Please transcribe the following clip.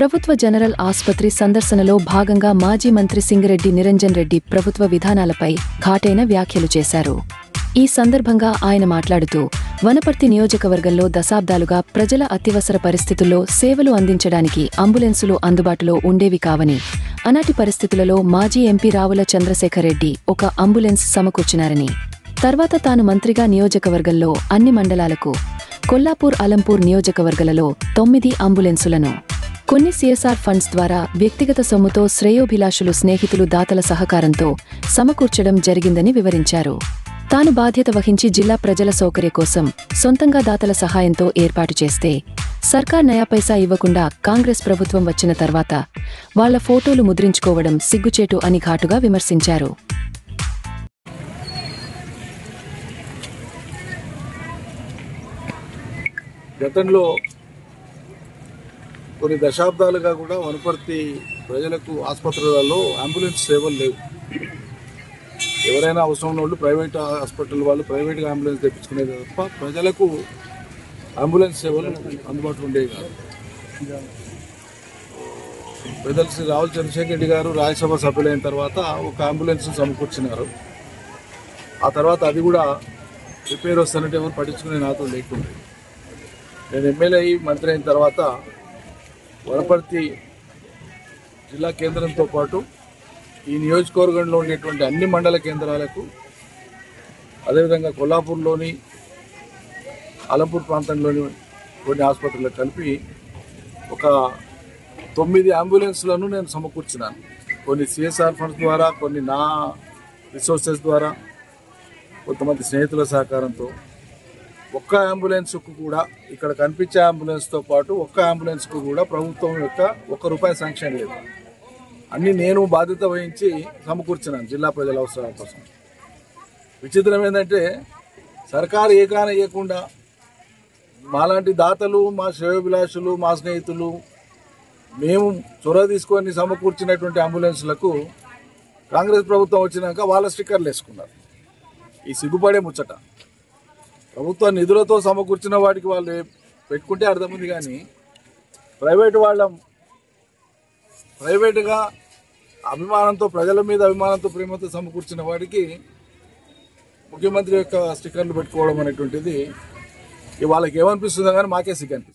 ప్రభుత్వ జనరల్ ఆసుపత్రి సందర్శనలో భాగంగా మాజీ మంత్రి సింగిరెడ్డి నిరంజన్ రెడ్డి ప్రభుత్వ విధానాలపై ఘాటైన వ్యాఖ్యలు చేశారు. ఈ సందర్భంగా ఆయన మాట్లాడుతూ, వనపర్తి నియోజకవర్గంలో దశాబ్దాలుగా ప్రజల అత్యవసర పరిస్థితుల్లో సేవలు అందించడానికి అంబులెన్సులు అందుబాటులో ఉండేవి కావని, అలాంటి పరిస్థితులలో మాజీ ఎంపీ రావుల చంద్రశేఖర్ రెడ్డి ఒక అంబులెన్స్ సమకూర్చినారని, తర్వాత తాను మంత్రిగా నియోజకవర్గంలో అన్ని మండలాలకు, కొల్లాపూర్ అలంపూర్ నియోజకవర్గాలలో 9 అంబులెన్సులను కొన్ని సిఎస్ఆర్ ఫండ్స్ ద్వారా వ్యక్తిగత సొమ్ముతో శ్రేయోభిలాషులు స్నేహితులు దాతల సహకారంతో సమకూర్చడం జరిగిందని వివరించారు. తాను బాధ్యత వహించి జిల్లా ప్రజల సౌకర్య కోసం సొంతంగా దాతల సహాయంతో ఏర్పాటు చేస్తే సర్కార్ నయా పైసా ఇవ్వకుండా కాంగ్రెస్ ప్రభుత్వం వచ్చిన తర్వాత వాళ్ల ఫోటోలు ముద్రించుకోవడం సిగ్గుచేటు అని ఘాటుగా విమర్శించారు. గతంలో కొన్ని దశాబ్దాలుగా కూడా వనపర్తి ప్రజలకు ఆసుపత్రులలో అంబులెన్స్ సేవలు లేవు. ఎవరైనా అవసరం ఉన్న వాళ్ళు ప్రైవేట్ హాస్పిటల్ వాళ్ళు ప్రైవేట్గా అంబులెన్స్ తెప్పించుకునేది తప్ప ప్రజలకు అంబులెన్స్ సేవలు అందుబాటులో ఉండేవి కాదు. పెద్దలు శ్రీ రావుల చంద్రశేఖర్ రెడ్డి గారు రాజ్యసభ సభ్యులైన తర్వాత ఒక అంబులెన్స్ సమకూర్చినారు. ఆ తర్వాత అది కూడా రిపేర్ వస్తానంటే ఎవరు పట్టించుకునే నాతో లేకుండా నేను ఎమ్మెల్యే అయ్యి మంత్రి అయిన తర్వాత వనపర్తి జిల్లా కేంద్రంతో పాటు ఈ నియోజకవర్గంలో ఉండేటువంటి అన్ని మండల కేంద్రాలకు, అదేవిధంగా కొల్లాపూర్లోని అలంపూర్ ప్రాంతంలోని కొన్ని ఆసుపత్రులకు కలిపి ఒక 9 అంబులెన్స్లను నేను సమకూర్చినాను. కొన్ని సిఎస్ఆర్ ఫండ్స్ ద్వారా, కొన్ని నా రిసోర్సెస్ ద్వారా, కొంతమంది స్నేహితుల సహకారంతో ఒక్క అంబులెన్స్కు కూడా, ఇక్కడ కనిపించే అంబులెన్స్తో పాటు ఒక్క అంబులెన్స్కు కూడా ప్రభుత్వం యొక్క ₹1 శాంక్షన్ లేదు. అన్నీ నేను బాధ్యత వహించి సమకూర్చినాను జిల్లా ప్రజల అవసరాల కోసం. విచిత్రం ఏంటంటే సర్కారు ఏకాన ఇవ్వకుండా మాలాంటి దాతలు, మా శ్రేయోభిలాషులు, మా స్నేహితులు మేము చొరవ తీసుకొని సమకూర్చినటువంటి అంబులెన్స్లకు కాంగ్రెస్ ప్రభుత్వం వచ్చినాక వాళ్ళ స్టిక్కర్లు వేసుకున్నారు. ఈ సిగ్గుపడే ముచ్చట. ప్రభుత్వ నిధులతో సమకూర్చిన వాటికి వాళ్ళు పెట్టుకుంటే అర్థముంది, కానీ ప్రైవేటుగా అభిమానంతో, ప్రజల మీద అభిమానంతో, ప్రేమతో సమకూర్చిన వాడికి ముఖ్యమంత్రి యొక్క స్టిక్కర్లు పెట్టుకోవడం అనేటువంటిది వాళ్ళకి ఏమనిపిస్తుందో కానీ మాకే సిగ్గనిపిస్తుంది.